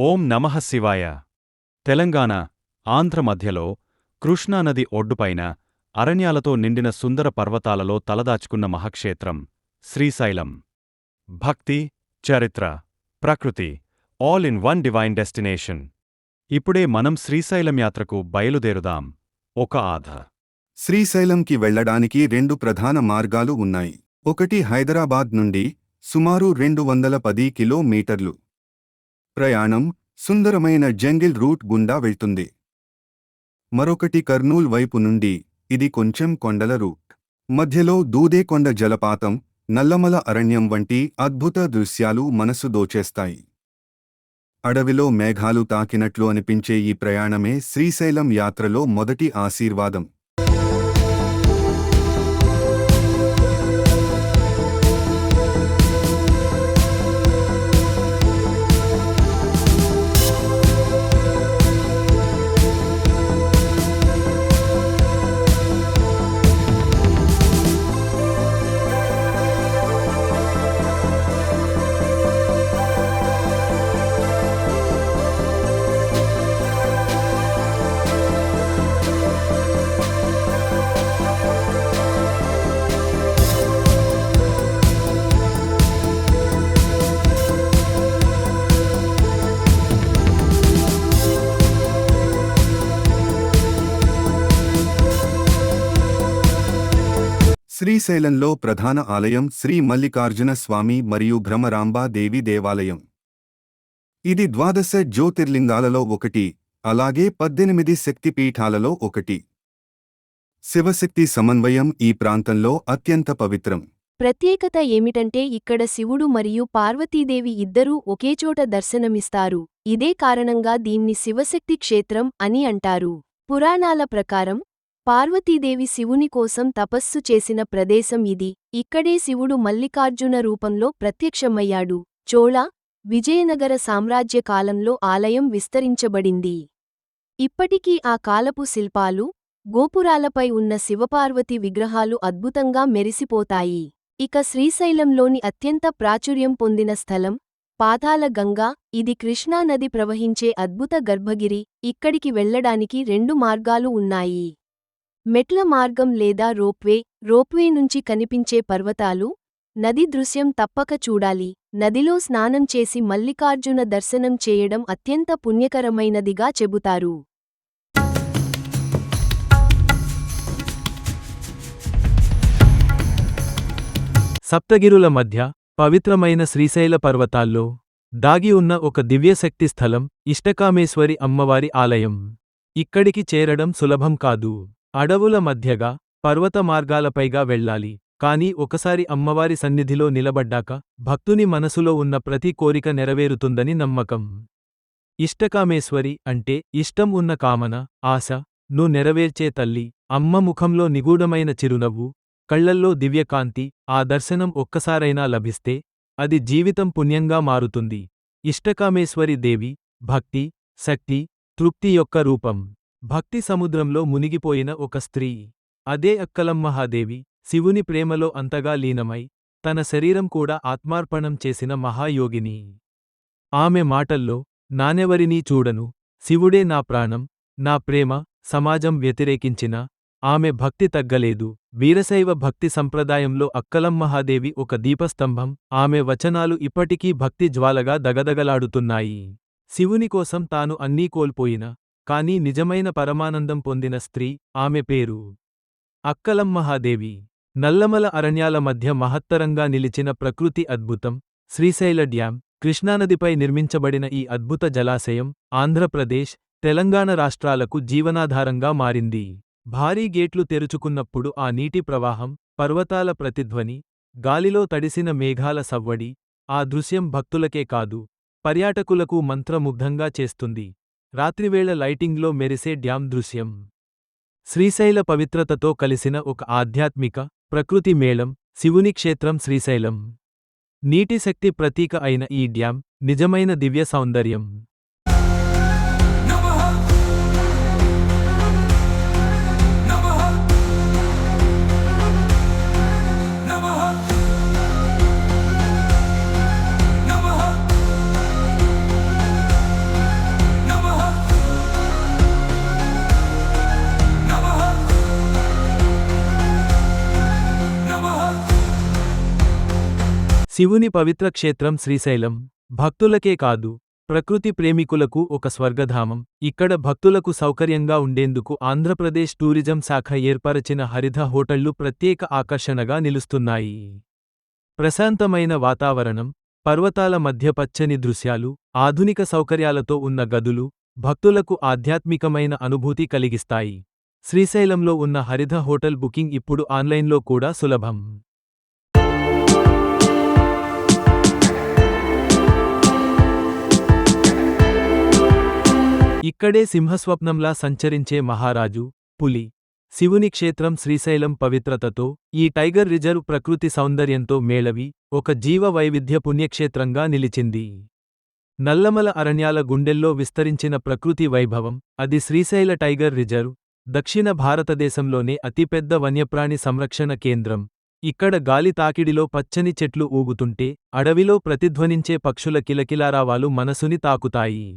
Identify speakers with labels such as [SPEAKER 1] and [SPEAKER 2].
[SPEAKER 1] ఓం నమః శివాయ. తెలంగాణ, ఆంధ్ర మధ్యలో కృష్ణానది ఒడ్డుపైన అరణ్యాలతో నిండిన సుందర పర్వతాలలో తలదాచుకున్న మహాక్షేత్రం శ్రీశైలం. భక్తి, చరిత్ర, ప్రకృతి all in one divine destination. ఇప్పుడే మనం శ్రీశైలం యాత్రకు బయలుదేరుదాం. ఒక ఆధ
[SPEAKER 2] శ్రీశైలంకి వెళ్లడానికి రెండు ప్రధాన మార్గాలు ఉన్నాయి. ఒకటి హైదరాబాద్ నుండి సుమారు 210 కిలోమీటర్లు. ప్రయాణం సుందరమైన జంగిల్ రూట్ గుండా వెళ్తుంది. మరొకటి కర్నూల్ వైపు నుండి, ఇది కొంచెం కొండల రూట్. మధ్యలో దూదేకొండ జలపాతం, నల్లమల అరణ్యం వంటి అద్భుత దృశ్యాలు మనసు దోచేస్తాయి. అడవిలో మేఘాలు తాకినట్లు అనిపించే ఈ ప్రయాణమే శ్రీశైలం యాత్రలో మొదటి ఆశీర్వాదం. శ్రీశైలంలో ప్రధాన ఆలయం శ్రీ మల్లికార్జున స్వామి మరియు భ్రమరాంబా దేవి దేవాలయం. ఇది 12 జ్యోతిర్లింగాలలో ఒకటి, అలాగే 18 శక్తిపీఠాలలో ఒకటి. శివశక్తి సమన్వయం ఈ ప్రాంతంలో అత్యంత పవిత్రం.
[SPEAKER 3] ప్రత్యేకత ఏమిటంటే ఇక్కడ శివుడు మరియు పార్వతీదేవి ఇద్దరూ ఒకేచోట దర్శనమిస్తారు. ఇదే కారణంగా దీన్ని శివశక్తి క్షేత్రం అని అంటారు. పురాణాల ప్రకారం పార్వతీదేవి శివుని కోసం తపస్సు చేసిన ప్రదేశం ఇది. ఇక్కడే శివుడు మల్లికార్జున రూపంలో ప్రత్యక్షమయ్యాడు. చోళ, విజయనగర సామ్రాజ్య కాలంలో ఆలయం విస్తరించబడింది. ఇప్పటికీ ఆ కాలపు శిల్పాలు, గోపురాలపై ఉన్న శివపార్వతి విగ్రహాలు అద్భుతంగా మెరిసిపోతాయి. ఇక శ్రీశైలంలోని అత్యంత ప్రాచుర్యం పొందిన స్థలం పాతాళ గంగా. ఇది కృష్ణానది ప్రవహించే అద్భుత గర్భగిరి. ఇక్కడికి వెళ్లడానికి రెండు మార్గాలు ఉన్నాయి. మెట్ల మార్గం లేదా రోప్వే నుంచి కనిపించే పర్వతాలు, నది దృశ్యం తప్పక చూడాలి. నదిలో స్నానం చేసి మల్లికార్జున దర్శనం చేయడం అత్యంత పుణ్యకరమైనదిగా చెబుతారు.
[SPEAKER 4] సప్తగిరుల మధ్య పవిత్రమైన శ్రీశైల పర్వతాల్లో దాగి ఉన్న ఒక దివ్యశక్తి స్థలం ఇష్టకామేశ్వరి అమ్మవారి ఆలయం. ఇక్కడికి చేరడం సులభం కాదు. అడవుల మధ్యగా, పర్వత మార్గాలపైగా వెళ్లాలి. కాని ఒకసారి అమ్మవారి సన్నిధిలో నిలబడ్డాక భక్తుని మనసులో ఉన్న ప్రతి కోరిక నెరవేరుతుందని నమ్మకం. ఇష్టకామేశ్వరి అంటే ఇష్టం ఉన్న కామన, ఆశ ను నెరవేర్చే తల్లి. అమ్మ ముఖంలో నిగూఢమైన చిరునవ్వు, కళ్లల్లో దివ్యకాంతి. ఆ దర్శనం ఒక్కసారైనా లభిస్తే అది జీవితం పుణ్యంగా మారుతుంది. ఇష్టకామేశ్వరి దేవి భక్తి, శక్తి, తృప్తి యొక్క రూపం. భక్తి సముద్రంలో మునిగిపోయిన ఒక స్త్రీ. అదే అక్కలమ్మహాదేవి. శివుని ప్రేమలో అంతగా లీనమై తన శరీరం కూడా ఆత్మార్పణం చేసిన మహాయోగిని. ఆమె మాటల్లో నానెవరినీ చూడను, శివుడే నా ప్రాణం, నా ప్రేమ. సమాజం వ్యతిరేకించిన ఆమె భక్తి తగ్గలేదు. వీరశైవ భక్తి సంప్రదాయంలో అక్కలమ్మహాదేవి ఒక దీపస్తంభం. ఆమె వచనాలు ఇప్పటికీ భక్తి జ్వాలగా దగదగలాడుతున్నాయి. శివుని కోసం తాను అన్నీ కోల్పోయిన కానీ నిజమైన పరమానందం పొందిన స్త్రీ. ఆమె పేరు అక్కలమ్మహాదేవి. నల్లమల అరణ్యాల మధ్య మహత్తరంగా నిలిచిన ప్రకృతి అద్భుతం శ్రీశైల డ్యాం. కృష్ణానదిపై నిర్మించబడిన ఈ అద్భుత జలాశయం ఆంధ్రప్రదేశ్, తెలంగాణ రాష్ట్రాలకు జీవనాధారంగా మారింది. భారీ గేట్లు తెరుచుకున్నప్పుడు ఆ నీటి ప్రవాహం, పర్వతాల ప్రతిధ్వని, గాలిలో తడిసిన మేఘాల సవ్వడి, ఆ దృశ్యం భక్తులకే కాదు పర్యాటకులకు మంత్రముగ్ధంగా చేస్తుంది. రాత్రివేళ లైటింగ్లో మెరిసే డ్యాం దృశ్యం శ్రీశైల పవిత్రతతో కలిసిన ఒక ఆధ్యాత్మిక, ప్రకృతి మేళం. శివుని క్షేత్రం శ్రీశైలం. నీటి శక్తి ప్రతీక అయిన ఈ డ్యాం నిజమైన దివ్య సౌందర్యం. శివుని పవిత్ర క్షేత్రం శ్రీశైలం భక్తులకే కాదు, ప్రకృతి ప్రేమికులకు ఒక స్వర్గధామం. ఇక్కడ భక్తులకు సౌకర్యంగా ఉండేందుకు ఆంధ్రప్రదేశ్ టూరిజం శాఖ ఏర్పరచిన హరిత హోటళ్లు ప్రత్యేక ఆకర్షణగా నిలుస్తున్నాయి. ప్రశాంతమైన వాతావరణం, పర్వతాల మధ్య పచ్చని దృశ్యాలు, ఆధునిక సౌకర్యాలతో ఉన్న గదులు భక్తులకు ఆధ్యాత్మికమైన అనుభూతి కలిగిస్తాయి. శ్రీశైలంలో ఉన్న హరిత హోటల్ బుకింగ్ ఇప్పుడు ఆన్లైన్లో కూడా సులభం. ఇక్కడే సింహస్వప్నంలా సంచరించే మహారాజు, పులి, శివుని క్షేత్రం శ్రీశైలం పవిత్రతతో, ఈ టైగర్ రిజర్వ్ ప్రకృతి సౌందర్యంతో మేళవి, ఒక జీవ వైవిధ్య పుణ్యక్షేత్రంగా నిలిచింది. నల్లమల అరణ్యాల గుండెల్లో విస్తరించిన ప్రకృతి వైభవం, అది శ్రీశైల టైగర్ రిజర్వ్, దక్షిణ భారతదేశంలోనే అతిపెద్ద వన్యప్రాణి సంరక్షణ కేంద్రం. ఇక్కడ గాలి తాకిడిలో పచ్చని చెట్లు ఊగుతుంటే, అడవిలో ప్రతిధ్వనించే పక్షుల కిలకిలారావాలు మనసుని తాకుతాయి.